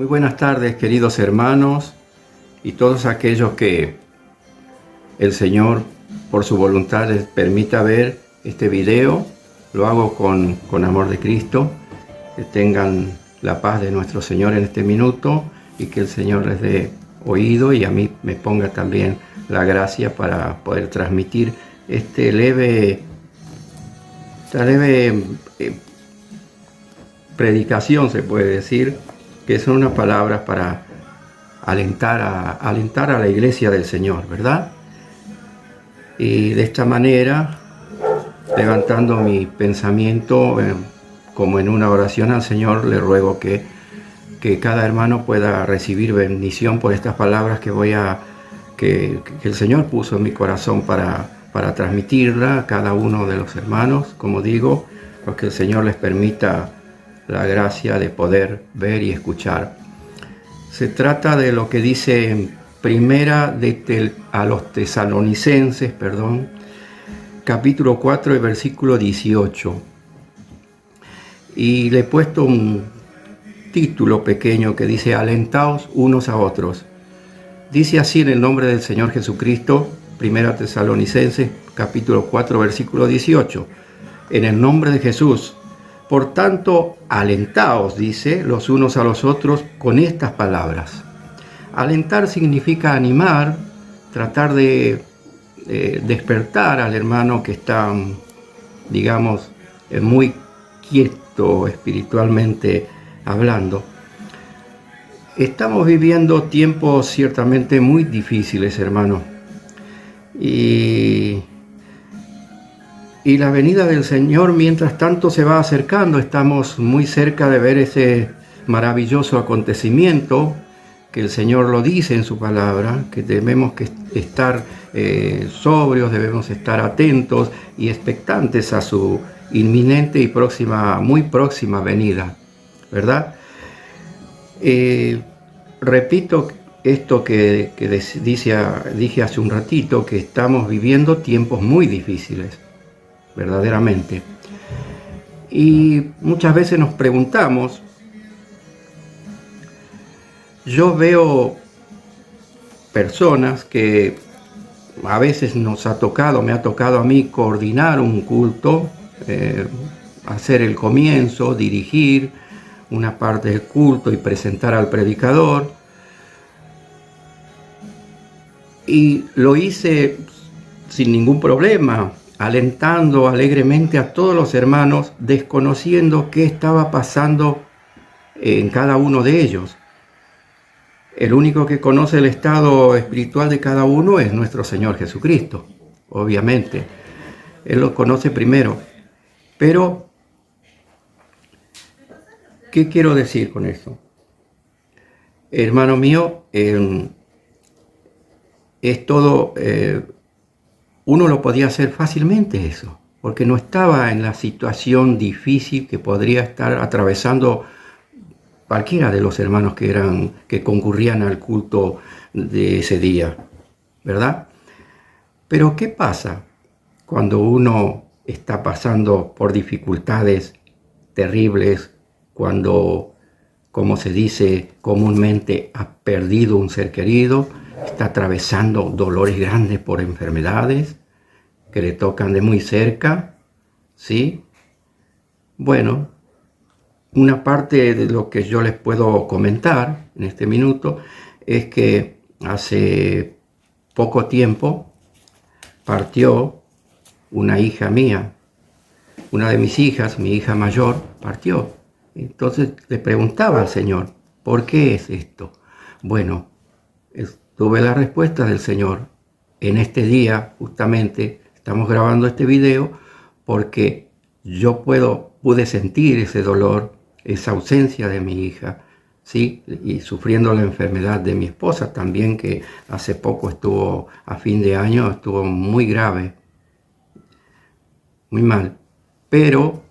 Muy buenas tardes, queridos hermanos y todos aquellos que el Señor, por su voluntad, les permita ver este video. Lo hago con amor de Cristo. Que tengan la paz de nuestro Señor en este minuto y que el Señor les dé oído y a mí me ponga también la gracia para poder transmitir esta leve predicación, se puede decir, que son unas palabras para alentar a la iglesia del Señor, ¿verdad? Y de esta manera, levantando mi pensamiento como en una oración al Señor, le ruego que cada hermano pueda recibir bendición por estas palabras que el Señor puso en mi corazón para transmitirla a cada uno de los hermanos, como digo, porque el Señor les permita la gracia de poder ver y escuchar. Se trata de lo que dice en Primera a los Tesalonicenses, capítulo 4 y versículo 18. Y le he puesto un título pequeño que dice: alentaos unos a otros. Dice así en el nombre del Señor Jesucristo, Primera Tesalonicenses, capítulo 4, versículo 18. En el nombre de Jesús. Por tanto, alentaos, dice, los unos a los otros con estas palabras. Alentar significa animar, tratar de despertar al hermano que está, digamos, muy quieto espiritualmente hablando. Estamos viviendo tiempos ciertamente muy difíciles, hermano. Y la venida del Señor, mientras tanto, se va acercando. Estamos muy cerca de ver ese maravilloso acontecimiento que el Señor lo dice en su palabra, que debemos estar sobrios, debemos estar atentos y expectantes a su inminente y muy próxima venida, ¿verdad? Repito esto que dije hace un ratito, que estamos viviendo tiempos muy difíciles, verdaderamente. Y muchas veces nos preguntamos, yo veo personas que a veces me ha tocado a mí coordinar un culto, hacer el comienzo, dirigir una parte del culto y presentar al predicador. Y lo hice sin ningún problema, alentando alegremente a todos los hermanos, desconociendo qué estaba pasando en cada uno de ellos. El único que conoce el estado espiritual de cada uno es nuestro Señor Jesucristo, obviamente. Él lo conoce primero. Pero, ¿qué quiero decir con eso? Hermano mío, es todo... uno lo podía hacer fácilmente eso, porque no estaba en la situación difícil que podría estar atravesando cualquiera de los hermanos que concurrían al culto de ese día, ¿verdad? Pero ¿qué pasa cuando uno está pasando por dificultades terribles, cuando, como se dice comúnmente, ha perdido un ser querido, está atravesando dolores grandes por enfermedades que le tocan de muy cerca, ¿sí? Bueno, una parte de lo que yo les puedo comentar en este minuto es que hace poco tiempo partió una hija mía, una de mis hijas, mi hija mayor, partió. Entonces le preguntaba al Señor, ¿por qué es esto? Bueno, tuve la respuesta del Señor. En este día, justamente, estamos grabando este video porque yo pude sentir ese dolor, esa ausencia de mi hija, ¿sí? Y sufriendo la enfermedad de mi esposa también, que hace poco estuvo, a fin de año, estuvo muy grave, muy mal. Pero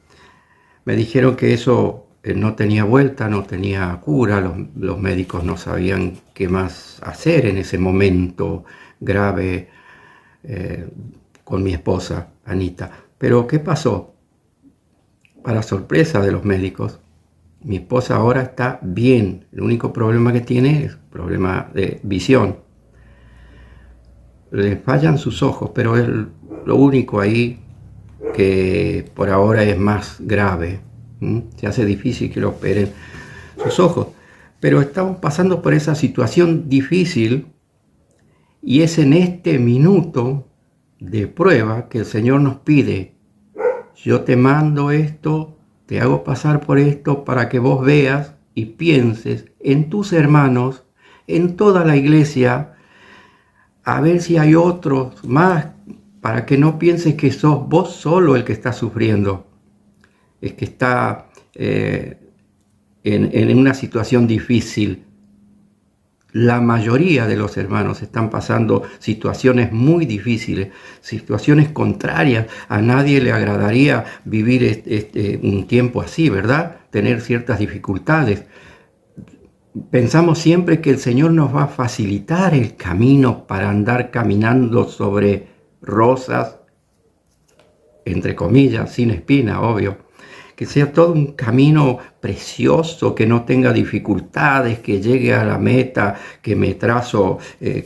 me dijeron que eso no tenía vuelta, no tenía cura, los médicos no sabían qué más hacer en ese momento grave con mi esposa, Anita. Pero ¿qué pasó? Para sorpresa de los médicos, Mi esposa ahora está bien. El único problema que tiene es problema de visión. Le fallan sus ojos, pero es lo único ahí que por ahora es más grave. Se hace difícil que lo operen sus ojos. Pero estamos pasando por esa situación difícil y es en este minuto de prueba que el Señor nos pide: yo te mando esto, te hago pasar por esto para que vos veas y pienses en tus hermanos, en toda la iglesia, a ver si hay otros más, para que no pienses que sos vos solo el que está sufriendo, es que está en una situación difícil. La mayoría de los hermanos están pasando situaciones muy difíciles, situaciones contrarias. A nadie le agradaría vivir un tiempo así, ¿verdad? Tener ciertas dificultades. Pensamos siempre que el Señor nos va a facilitar el camino para andar caminando sobre rosas, entre comillas, sin espina, obvio. Que sea todo un camino precioso, que no tenga dificultades, que llegue a la meta que me trazo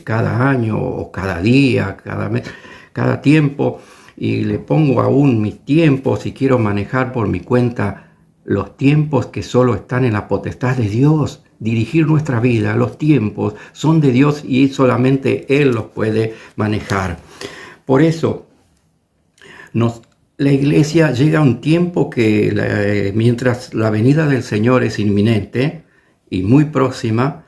cada año o cada día, cada tiempo, y le pongo aún mis tiempos si quiero manejar por mi cuenta los tiempos que solo están en la potestad de Dios. Dirigir nuestra vida, los tiempos son de Dios y solamente Él los puede manejar. Por eso la iglesia llega a un tiempo que mientras la venida del Señor es inminente y muy próxima,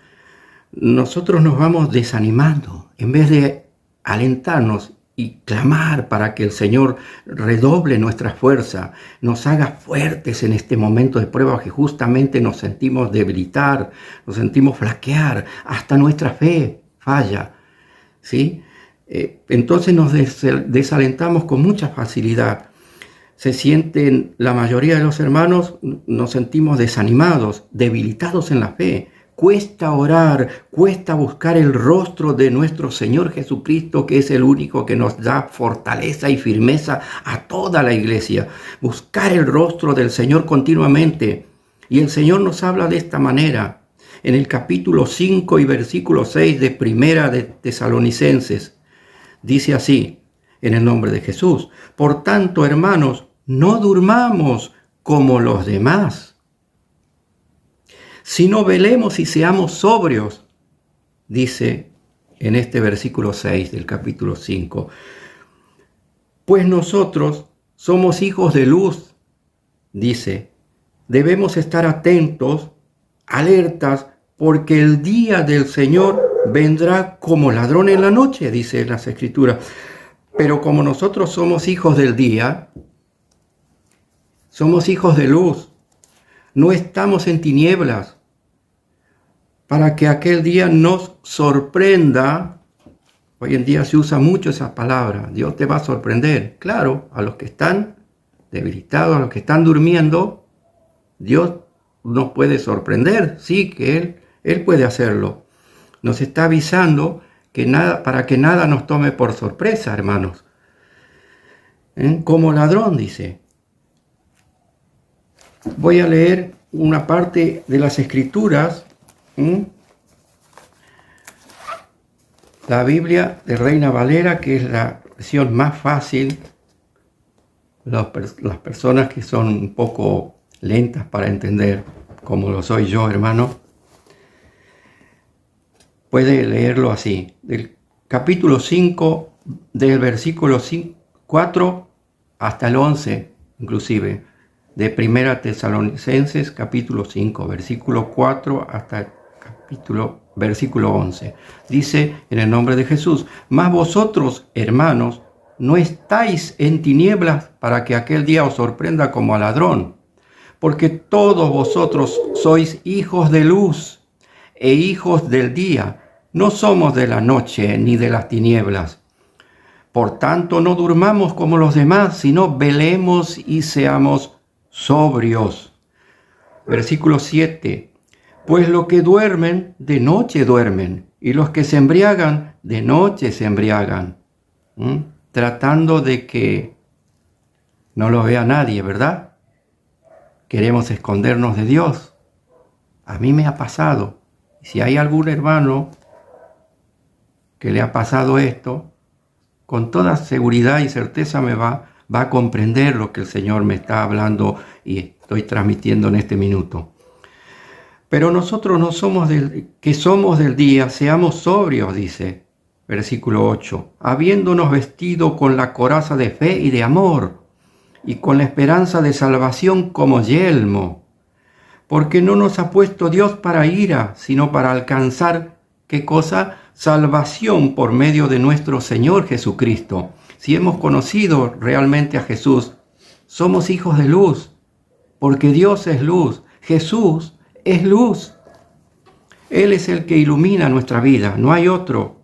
nosotros nos vamos desanimando en vez de alentarnos y clamar para que el Señor redoble nuestra fuerza, nos haga fuertes en este momento de prueba que justamente nos sentimos debilitar, nos sentimos flaquear, hasta nuestra fe falla, ¿sí? Entonces nos desalentamos con mucha facilidad. Se sienten, la mayoría de los hermanos nos sentimos desanimados, debilitados en la fe. Cuesta orar, cuesta buscar el rostro de nuestro Señor Jesucristo, que es el único que nos da fortaleza y firmeza a toda la iglesia. Buscar el rostro del Señor continuamente. Y el Señor nos habla de esta manera. En el capítulo 5 y versículo 6 de Primera de Tesalonicenses. Dice así, en el nombre de Jesús: por tanto, hermanos, no durmamos como los demás, sino velemos y seamos sobrios, dice en este versículo 6 del capítulo 5. Pues nosotros somos hijos de luz, dice, debemos estar atentos, alertas, porque el día del Señor vendrá como ladrón en la noche, dice en las Escrituras. Pero como nosotros somos hijos del día, somos hijos de luz, no estamos en tinieblas, para que aquel día nos sorprenda. Hoy en día se usa mucho esa palabra, Dios te va a sorprender. Claro, a los que están debilitados, a los que están durmiendo, Dios nos puede sorprender, sí, que Él puede hacerlo. Nos está avisando para que nada nos tome por sorpresa, hermanos. Como ladrón, dice. Voy a leer una parte de las Escrituras. La Biblia de Reina Valera, que es la versión más fácil. Las personas que son un poco lentas para entender, como lo soy yo, hermano, puede leerlo así. Del capítulo 5, del versículo 4 hasta el 11, inclusive, de Primera Tesalonicenses, capítulo 5, versículo 4 hasta el versículo 11. Dice en el nombre de Jesús: mas vosotros, hermanos, no estáis en tinieblas para que aquel día os sorprenda como a ladrón, porque todos vosotros sois hijos de luz e hijos del día, no somos de la noche ni de las tinieblas. Por tanto, no durmamos como los demás, sino velemos y seamos sobrios. Versículo 7. Pues los que duermen, de noche duermen, y los que se embriagan, de noche se embriagan. Tratando de que no lo vea nadie, ¿verdad? Queremos escondernos de Dios, A mí me ha pasado. Si hay algún hermano que le ha pasado esto, con toda seguridad y certeza va a comprender lo que el Señor me está hablando y estoy transmitiendo en este minuto. Pero nosotros no somos que somos del día, seamos sobrios, dice, versículo 8, habiéndonos vestido con la coraza de fe y de amor, y con la esperanza de salvación como yelmo, porque no nos ha puesto Dios para ira, sino para alcanzar, ¿qué cosa? Salvación por medio de nuestro Señor Jesucristo. Si hemos conocido realmente a Jesús, somos hijos de luz, porque Dios es luz, Jesús es luz. Él es el que ilumina nuestra vida, no hay otro.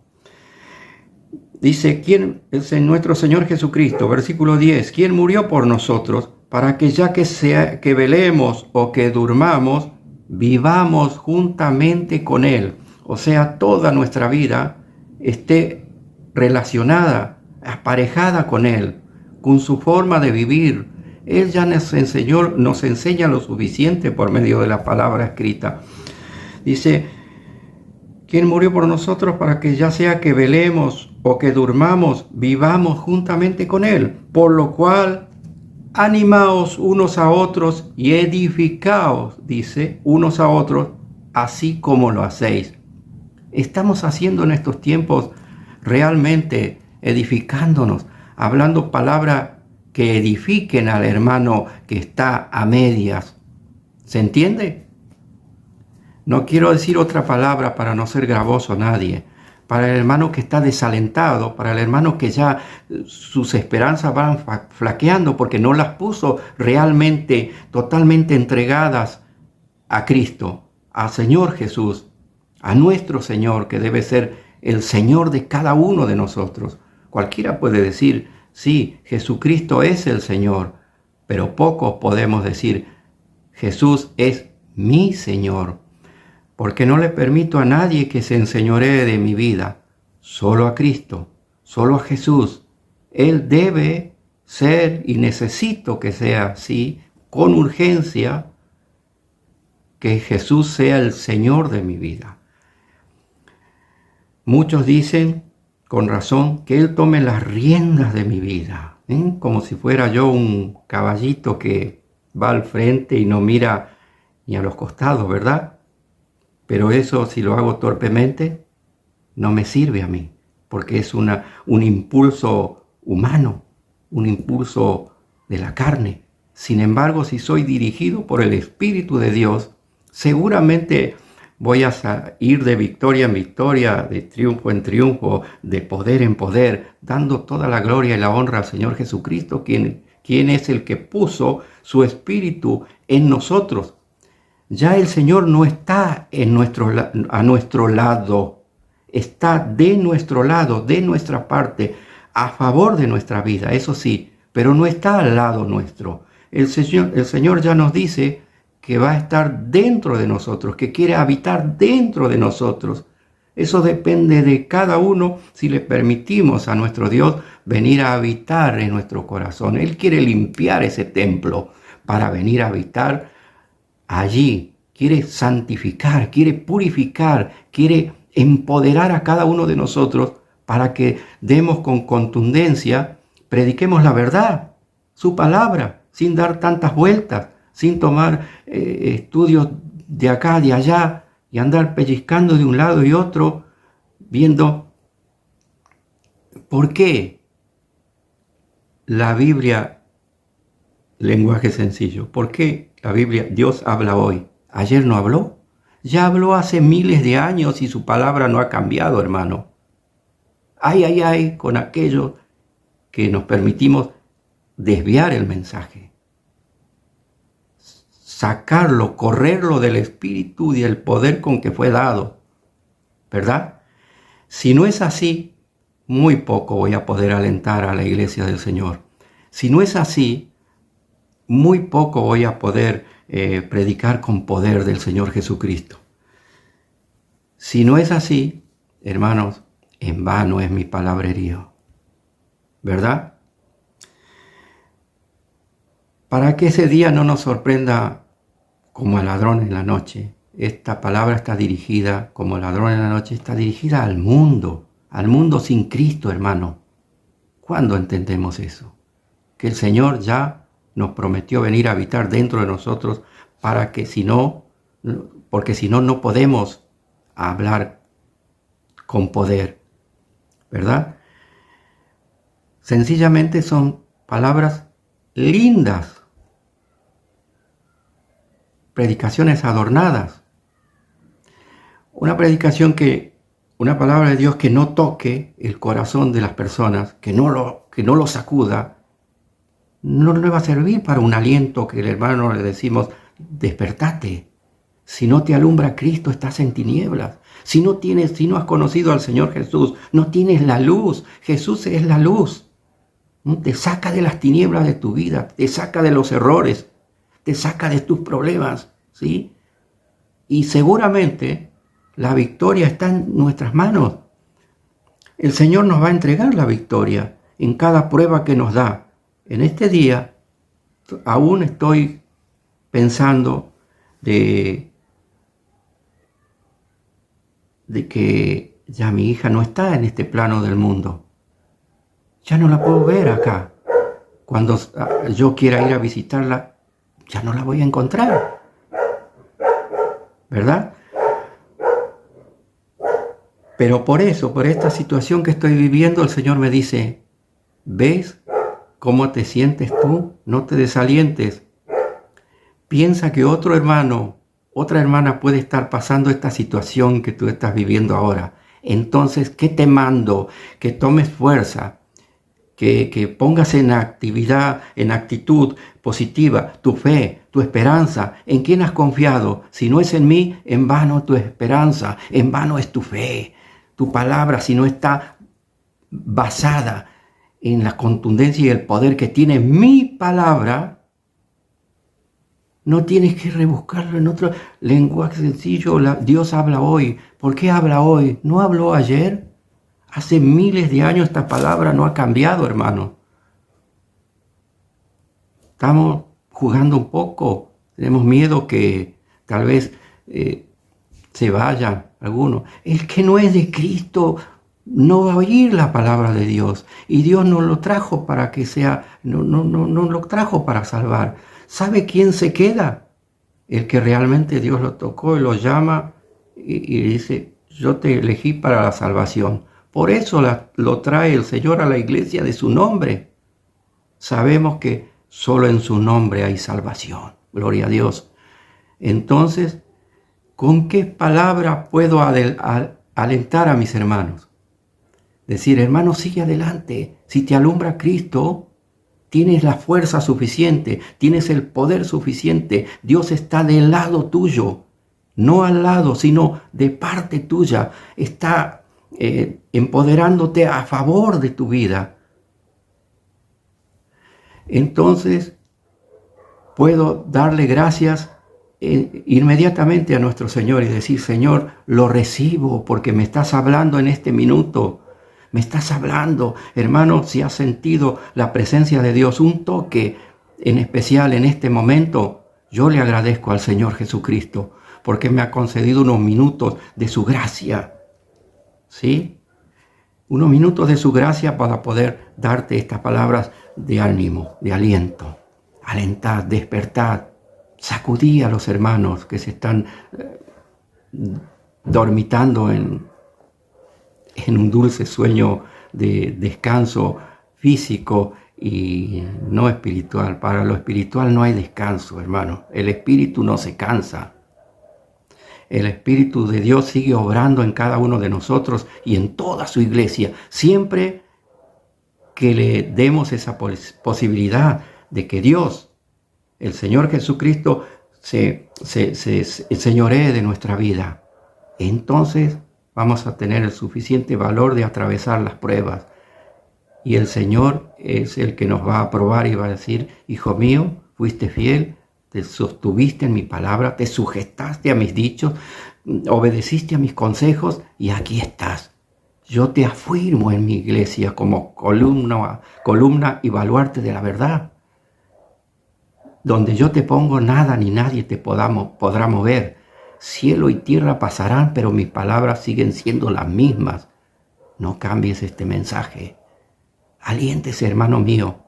Dice, ¿quién es nuestro Señor Jesucristo? Versículo 10, ¿quién murió por nosotros? Para que ya que velemos o que durmamos, vivamos juntamente con Él. O sea, toda nuestra vida esté relacionada, aparejada con Él, con su forma de vivir. Él ya nos enseña lo suficiente por medio de la palabra escrita. Dice, ¿quién murió por nosotros para que ya sea que velemos o que durmamos, vivamos juntamente con Él? Por lo cual, animaos unos a otros y edificaos, dice, unos a otros, así como lo hacéis. Estamos haciendo en estos tiempos realmente edificándonos, hablando palabras que edifiquen al hermano que está a medias. ¿Se entiende? No quiero decir otra palabra para no ser gravoso a nadie. Para el hermano que está desalentado, para el hermano que ya sus esperanzas van flaqueando porque no las puso realmente, totalmente entregadas a Cristo, al Señor Jesús, a nuestro Señor, que debe ser el Señor de cada uno de nosotros. Cualquiera puede decir, sí, Jesucristo es el Señor, pero pocos podemos decir, Jesús es mi Señor, porque no le permito a nadie que se enseñoree de mi vida, solo a Cristo, solo a Jesús. Él debe ser y necesito que sea así, con urgencia, que Jesús sea el Señor de mi vida. Muchos dicen, con razón, que Él tome las riendas de mi vida, como si fuera yo un caballito que va al frente y no mira ni a los costados, ¿verdad? Pero eso, si lo hago torpemente, no me sirve a mí, porque es un impulso humano, un impulso de la carne. Sin embargo, si soy dirigido por el Espíritu de Dios, seguramente voy a ir de victoria en victoria, de triunfo en triunfo, de poder en poder, dando toda la gloria y la honra al Señor Jesucristo, quien es el que puso su Espíritu en nosotros. Ya el Señor no está a nuestro lado, está de nuestro lado, de nuestra parte, a favor de nuestra vida, eso sí, pero no está al lado nuestro. El Señor ya nos dice que va a estar dentro de nosotros, que quiere habitar dentro de nosotros. Eso depende de cada uno si le permitimos a nuestro Dios venir a habitar en nuestro corazón. Él quiere limpiar ese templo para venir a habitar allí. Quiere santificar, quiere purificar, quiere empoderar a cada uno de nosotros para que demos con contundencia, prediquemos la verdad, su palabra, sin dar tantas vueltas, sin tomar estudios de acá, de allá, y andar pellizcando de un lado y otro, viendo por qué la Biblia, lenguaje sencillo, por qué la Biblia, Dios habla hoy. ¿Ayer no habló? Ya habló hace miles de años y su palabra no ha cambiado, hermano. Ay, con aquello que nos permitimos desviar el mensaje. Sacarlo, correrlo del espíritu y del poder con que fue dado, ¿verdad? Si no es así, muy poco voy a poder alentar a la iglesia del Señor. Si no es así, muy poco voy a poder predicar con poder del Señor Jesucristo. Si no es así, hermanos, en vano es mi palabrerío, ¿verdad? Para que ese día no nos sorprenda como al ladrón en la noche, esta palabra está dirigida, como ladrón en la noche, está dirigida al mundo sin Cristo, hermano. ¿Cuándo entendemos eso? Que el Señor ya nos prometió venir a habitar dentro de nosotros para que porque si no, no podemos hablar con poder, ¿verdad? Sencillamente son palabras lindas, predicaciones adornadas. Una palabra de Dios que no toque el corazón de las personas, que no lo sacuda, no le va a servir para un aliento que el hermano le decimos, despertate. Si no te alumbra Cristo, estás en tinieblas. Si no has conocido al Señor Jesús, no tienes la luz. Jesús es la luz. Te saca de las tinieblas de tu vida, te saca de los errores, te saca de tus problemas, ¿sí? Y seguramente la victoria está en nuestras manos. El Señor nos va a entregar la victoria en cada prueba que nos da. En este día aún estoy pensando de que ya mi hija no está en este plano del mundo. Ya no la puedo ver acá. Cuando yo quiera ir a visitarla, ya no la voy a encontrar. ¿Verdad? Pero por esta situación que estoy viviendo, el Señor me dice, ¿ves cómo te sientes tú? No te desalientes. Piensa que otro hermano, otra hermana puede estar pasando esta situación que tú estás viviendo ahora. Entonces, ¿qué te mando? Que tomes fuerza, que pongas en actitud positiva tu fe, tu esperanza. ¿En quién has confiado? Si no es en mí, en vano tu esperanza, en vano es tu fe. Tu palabra, si no está basada en la contundencia y el poder que tiene mi palabra, no tienes que rebuscarlo en otro lenguaje sencillo. Dios habla hoy. ¿Por qué habla hoy? ¿No habló ayer? Hace miles de años esta palabra no ha cambiado, hermano. Estamos jugando un poco. Tenemos miedo que tal vez se vayan algunos. El que no es de Cristo no va a oír la palabra de Dios. Y Dios no lo trajo para que sea, no lo trajo para salvar. ¿Sabe quién se queda? El que realmente Dios lo tocó y lo llama y dice, yo te elegí para la salvación. Por eso lo trae el Señor a la iglesia de su nombre. Sabemos que solo en su nombre hay salvación. Gloria a Dios. Entonces, ¿con qué palabra puedo alentar a mis hermanos? Decir, hermano, sigue adelante. Si te alumbra Cristo, tienes la fuerza suficiente, tienes el poder suficiente. Dios está del lado tuyo, no al lado, sino de parte tuya. Está empoderándote a favor de tu vida. Entonces, puedo darle gracias inmediatamente a nuestro Señor y decir, Señor, lo recibo porque me estás hablando en este minuto. Me estás hablando, hermano, si has sentido la presencia de Dios, un toque en especial en este momento, yo le agradezco al Señor Jesucristo porque me ha concedido unos minutos de su gracia. ¿Sí? Unos minutos de su gracia para poder darte estas palabras de ánimo, de aliento. Alentad, despertad, sacudí a los hermanos que se están dormitando en un dulce sueño de descanso físico y no espiritual. Para lo espiritual no hay descanso, hermano. El espíritu no se cansa. El Espíritu de Dios sigue obrando en cada uno de nosotros y en toda su iglesia. Siempre que le demos esa posibilidad de que Dios, el Señor Jesucristo, se señoree de nuestra vida, entonces vamos a tener el suficiente valor de atravesar las pruebas. Y el Señor es el que nos va a aprobar y va a decir, hijo mío, fuiste fiel, te sostuviste en mi palabra, te sujetaste a mis dichos, obedeciste a mis consejos y aquí estás. Yo te afirmo en mi iglesia como columna y baluarte de la verdad. Donde yo te pongo, nada ni nadie te podrá mover. cielo y tierra pasarán, pero mis palabras siguen siendo las mismas. No cambies este mensaje. Aliéntese, hermano mío.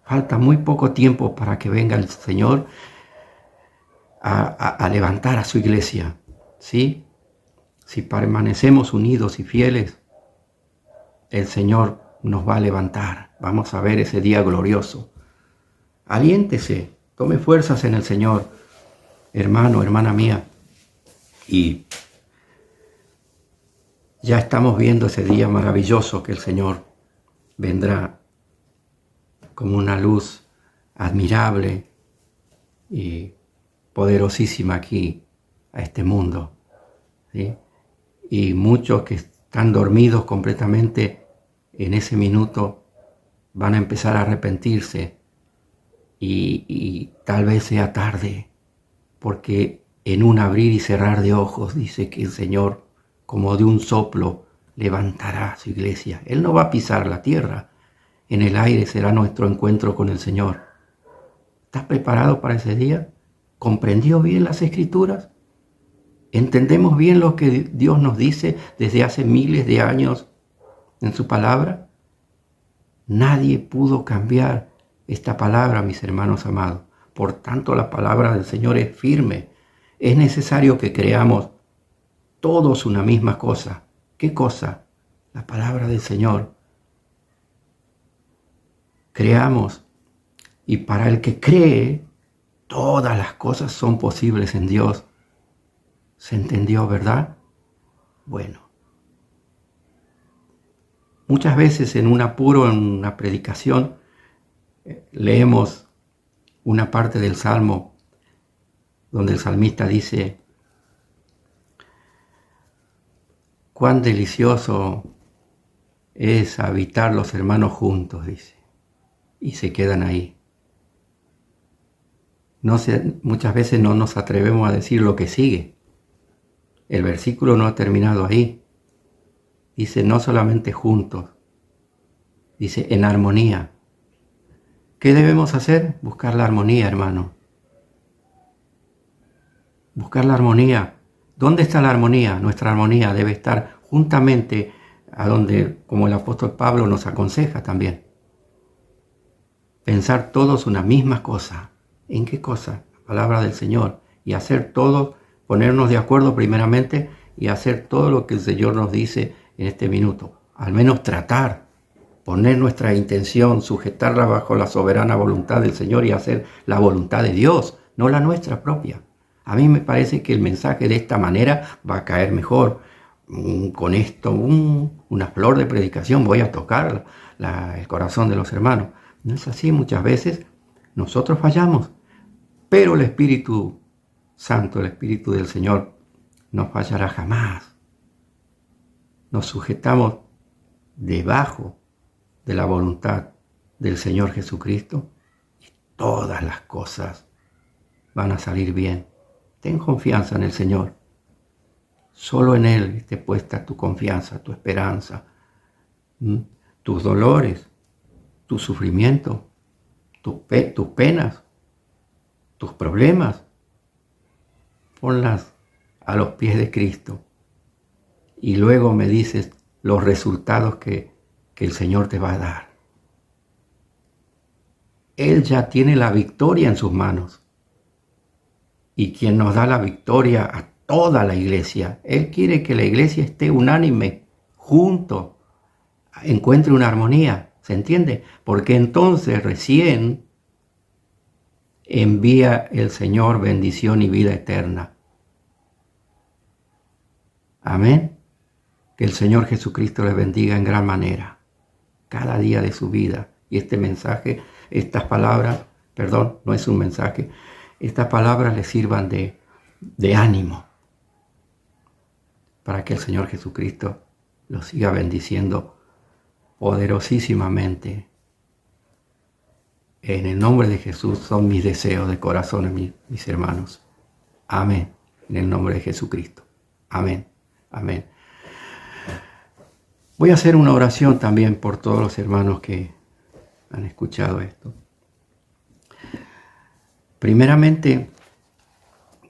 Falta muy poco tiempo para que venga el Señor a levantar a su iglesia. ¿Sí? Si permanecemos unidos y fieles, el Señor nos va a levantar. Vamos a ver ese día glorioso. Aliéntese, tome fuerzas en el Señor, hermano, hermana mía. Y ya estamos viendo ese día maravilloso que el Señor vendrá como una luz admirable y poderosísima aquí a este mundo, ¿sí? Y muchos que están dormidos completamente en ese minuto van a empezar a arrepentirse y tal vez sea tarde, porque en un abrir y cerrar de ojos dice que el Señor, como de un soplo, levantará su iglesia. Él no va a pisar la tierra. En el aire será nuestro encuentro con el Señor. ¿Estás preparado para ese día? ¿Comprendió bien las Escrituras? ¿Entendemos bien lo que Dios nos dice desde hace miles de años en su palabra? Nadie pudo cambiar esta palabra, mis hermanos amados. Por tanto, la palabra del Señor es firme. Es necesario que creamos todos una misma cosa. ¿Qué cosa? La palabra del Señor. Creamos. Y para el que cree, todas las cosas son posibles en Dios. ¿Se entendió, verdad? Bueno. Muchas veces en un apuro, en una predicación, leemos una parte del Salmo donde el salmista dice: cuán delicioso es habitar los hermanos juntos, dice, y se quedan ahí. Muchas veces no nos atrevemos a decir lo que sigue. El versículo no ha terminado ahí. Dice no solamente juntos, dice en armonía. ¿Qué debemos hacer? Buscar la armonía, hermano. Buscar la armonía. ¿Dónde está la armonía? Nuestra armonía debe estar juntamente a donde, como el apóstol Pablo nos aconseja también. Pensar todos una misma cosa. ¿En qué cosa? La palabra del Señor. Y hacer todo, ponernos de acuerdo primeramente y hacer todo lo que el Señor nos dice en este minuto. Al menos tratar, poner nuestra intención, sujetarla bajo la soberana voluntad del Señor y hacer la voluntad de Dios, no la nuestra propia. A mí me parece que el mensaje de esta manera va a caer mejor. Con esto, una flor de predicación, voy a tocar el corazón de los hermanos. No es así, muchas veces nosotros fallamos, pero el Espíritu Santo, el Espíritu del Señor, no fallará jamás. Nos sujetamos debajo de la voluntad del Señor Jesucristo y todas las cosas van a salir bien. Ten confianza en el Señor. Solo en Él esté puesta tu confianza, tu esperanza, tus dolores, tu sufrimiento, tus penas, tus problemas. Ponlas a los pies de Cristo y luego me dices los resultados que el Señor te va a dar. Él ya tiene la victoria en sus manos. Y quien nos da la victoria a toda la iglesia. Él quiere que la iglesia esté unánime, junto, encuentre una armonía. ¿Se entiende? Porque entonces recién envía el Señor bendición y vida eterna. Amén. Que el Señor Jesucristo les bendiga en gran manera, cada día de su vida. Y este mensaje, estas palabras, perdón, no es un mensaje, estas palabras les sirvan de ánimo para que el Señor Jesucristo los siga bendiciendo poderosísimamente. En el nombre de Jesús son mis deseos de corazón, mis hermanos. Amén. En el nombre de Jesucristo. Amén. Amén. Voy a hacer una oración también por todos los hermanos que han escuchado esto. Primeramente,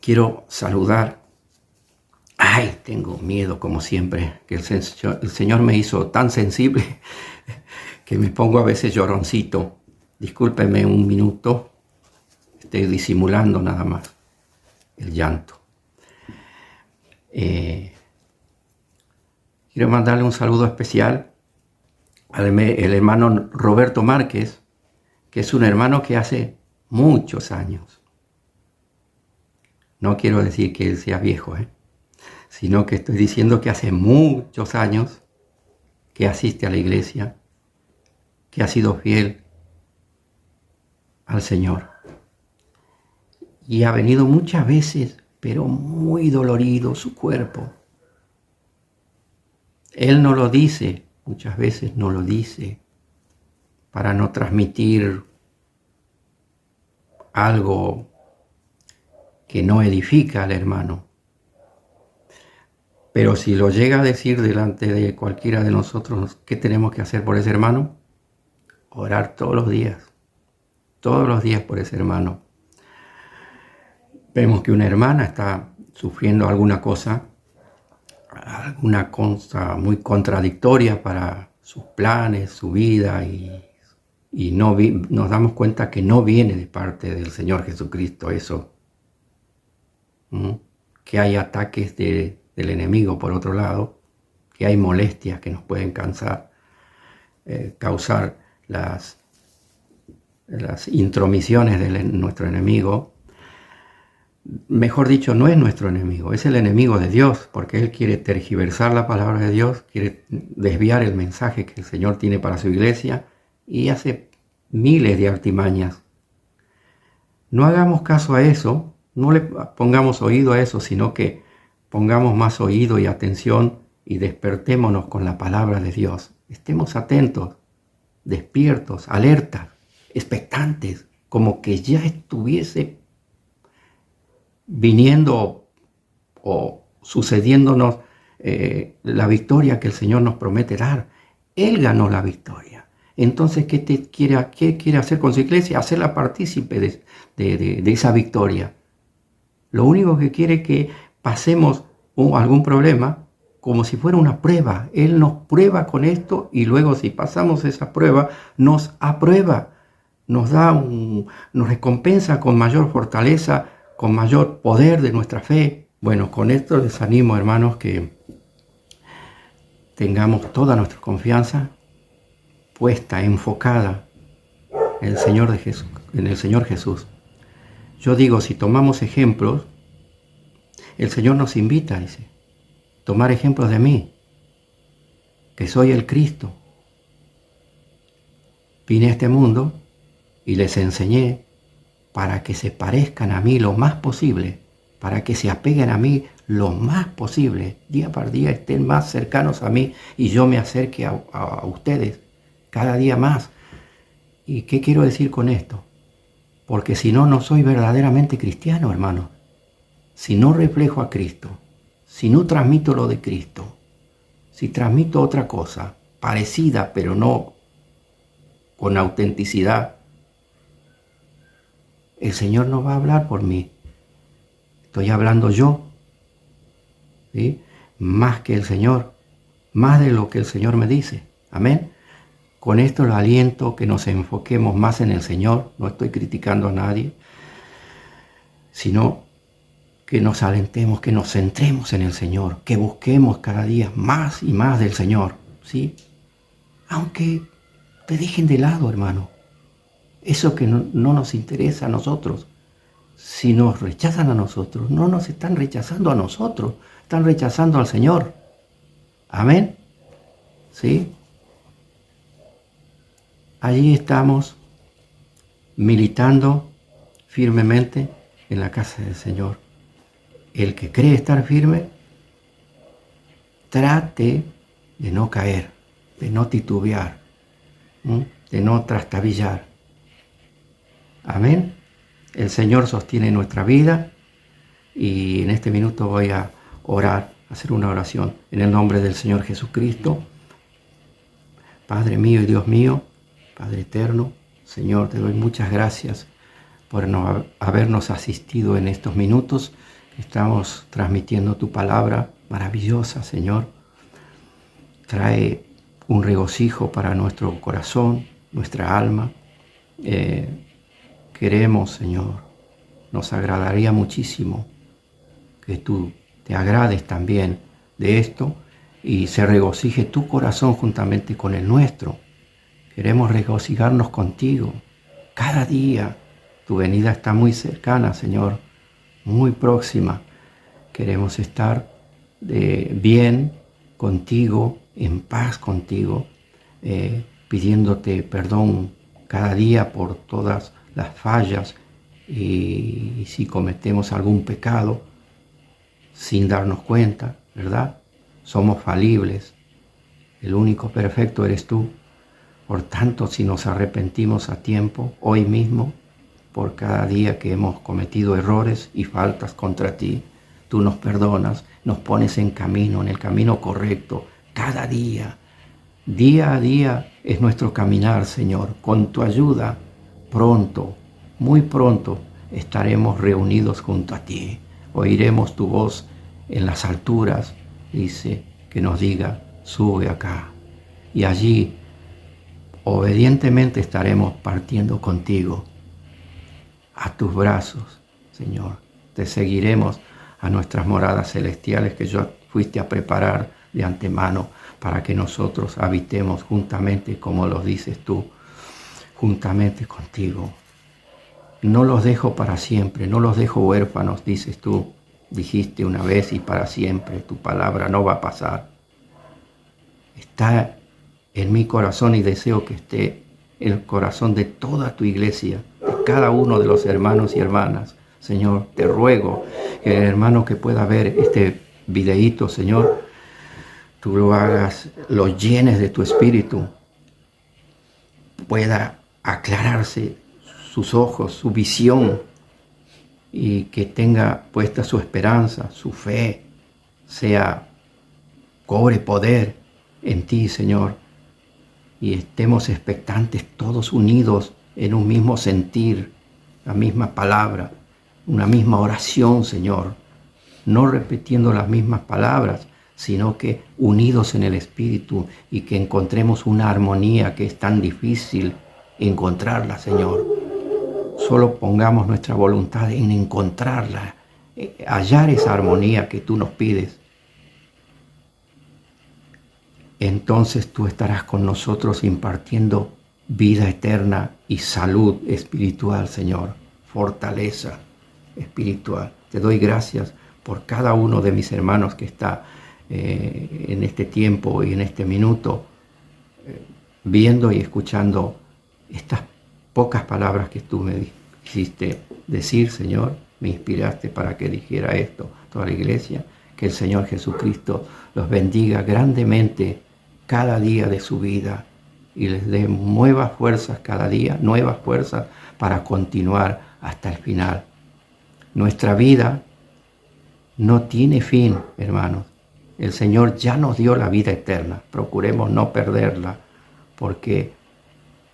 quiero saludar Ay, tengo miedo como siempre, que el Señor me hizo tan sensible que me pongo a veces lloroncito. Discúlpeme un minuto, estoy disimulando nada más el llanto. Quiero mandarle un saludo especial el hermano Roberto Márquez, que es un hermano que hace muchos años. No quiero decir que él sea viejo, sino que estoy diciendo que hace muchos años que asiste a la iglesia, que ha sido fiel al Señor. Y ha venido muchas veces, pero muy dolorido su cuerpo. Él no lo dice, muchas veces no lo dice, para no transmitir algo que no edifica al hermano. Pero si lo llega a decir delante de cualquiera de nosotros, ¿qué tenemos que hacer por ese hermano? Orar todos los días por ese hermano. Vemos que una hermana está sufriendo alguna cosa muy contradictoria para sus planes, su vida, y nos damos cuenta que no viene de parte del Señor Jesucristo eso. Que hay ataques del enemigo por otro lado, que hay molestias que nos pueden causar las intromisiones de nuestro enemigo. Mejor dicho, no es nuestro enemigo, es el enemigo de Dios, porque Él quiere tergiversar la palabra de Dios, quiere desviar el mensaje que el Señor tiene para su iglesia y hace miles de artimañas. No hagamos caso a eso, no le pongamos oído a eso, sino que pongamos más oído y atención y despertémonos con la palabra de Dios. Estemos atentos, despiertos, alertas, expectantes, como que ya estuviese viniendo o sucediéndonos la victoria que el Señor nos promete dar. Él ganó la victoria. Entonces, ¿qué quiere hacer con su iglesia? Hacerla partícipe de esa victoria. Lo único que quiere es que pasemos algún problema como si fuera una prueba. Él nos prueba con esto y luego si pasamos esa prueba, nos aprueba, nos recompensa con mayor fortaleza, con mayor poder de nuestra fe. Bueno, con esto les animo, hermanos, que tengamos toda nuestra confianza puesta, enfocada en el Señor Jesús. Yo digo, si tomamos ejemplos, el Señor nos invita, dice, tomar ejemplos de mí, que soy el Cristo. Vine a este mundo y les enseñé para que se parezcan a mí lo más posible, para que se apeguen a mí lo más posible, día por día estén más cercanos a mí y yo me acerque a ustedes cada día más. ¿Y qué quiero decir con esto? Porque si no, no soy verdaderamente cristiano, hermano. Si no reflejo a Cristo, si no transmito lo de Cristo, si transmito otra cosa parecida pero no con autenticidad, el Señor no va a hablar por mí. Estoy hablando yo, ¿sí? Más que el Señor, más de lo que el Señor me dice. Amén. Con esto lo aliento que nos enfoquemos más en el Señor. No estoy criticando a nadie, sino que nos alentemos, que nos centremos en el Señor, que busquemos cada día más y más del Señor, ¿sí? Aunque te dejen de lado, hermano. Eso que no nos interesa a nosotros. Si nos rechazan a nosotros, no nos están rechazando a nosotros, están rechazando al Señor. Amén. ¿Sí? Allí estamos militando firmemente en la casa del Señor. El que cree estar firme, trate de no caer, de no titubear, de no trastabillar. Amén. El Señor sostiene nuestra vida y en este minuto voy a orar, a hacer una oración en el nombre del Señor Jesucristo. Padre mío y Dios mío, Padre eterno, Señor, te doy muchas gracias por habernos asistido en estos minutos. Estamos transmitiendo tu palabra maravillosa, Señor. Trae un regocijo para nuestro corazón, nuestra alma. Queremos, Señor, nos agradaría muchísimo que tú te agrades también de esto y se regocije tu corazón juntamente con el nuestro. Queremos regocijarnos contigo cada día. Tu venida está muy cercana, Señor, muy próxima. Queremos estar bien contigo, en paz contigo, pidiéndote perdón cada día por todas las fallas y si cometemos algún pecado sin darnos cuenta, ¿verdad? Somos falibles. El único perfecto eres tú. Por tanto, si nos arrepentimos a tiempo, hoy mismo, por cada día que hemos cometido errores y faltas contra ti, tú nos perdonas, nos pones en el camino correcto, cada día. Día a día es nuestro caminar, Señor. Con tu ayuda, pronto, muy pronto, estaremos reunidos junto a ti. Oiremos tu voz en las alturas, dice, que nos diga, sube acá. Y allí, obedientemente estaremos partiendo contigo a tus brazos, Señor. Te seguiremos a nuestras moradas celestiales que ya fuiste a preparar de antemano para que nosotros habitemos juntamente, como lo dices tú, juntamente contigo. No los dejo para siempre, no los dejo huérfanos, dices tú. Dijiste una vez y para siempre, tu palabra no va a pasar. Está en mi corazón y deseo que esté en el corazón de toda tu iglesia, de cada uno de los hermanos y hermanas. Señor, te ruego que el hermano que pueda ver este videíto, Señor, tú lo hagas, lo llenes de tu espíritu, pueda aclararse sus ojos, su visión, y que tenga puesta su esperanza, su fe, cobre poder en ti, Señor, y estemos expectantes todos unidos en un mismo sentir, la misma palabra, una misma oración, Señor, no repitiendo las mismas palabras, sino que unidos en el Espíritu y que encontremos una armonía que es tan difícil encontrarla, Señor. Solo pongamos nuestra voluntad en encontrarla, hallar esa armonía que tú nos pides. Entonces tú estarás con nosotros impartiendo vida eterna y salud espiritual, Señor, fortaleza espiritual. Te doy gracias por cada uno de mis hermanos que está en este tiempo y en este minuto viendo y escuchando estas pocas palabras que tú me hiciste decir, Señor. Me inspiraste para que dijera esto toda la iglesia. Que el Señor Jesucristo los bendiga grandemente cada día de su vida y les dé nuevas fuerzas cada día, nuevas fuerzas para continuar hasta el final. Nuestra vida no tiene fin, hermanos. El Señor ya nos dio la vida eterna. Procuremos no perderla porque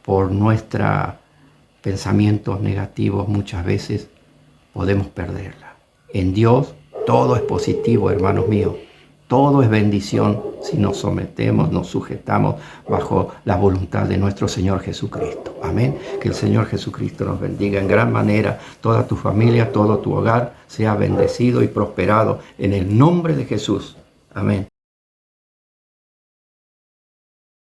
por nuestros pensamientos negativos muchas veces podemos perderla. En Dios todo es positivo, hermanos míos. Todo es bendición si nos sometemos, nos sujetamos bajo la voluntad de nuestro Señor Jesucristo. Amén. Que el Señor Jesucristo nos bendiga en gran manera. Toda tu familia, todo tu hogar sea bendecido y prosperado en el nombre de Jesús. Amén.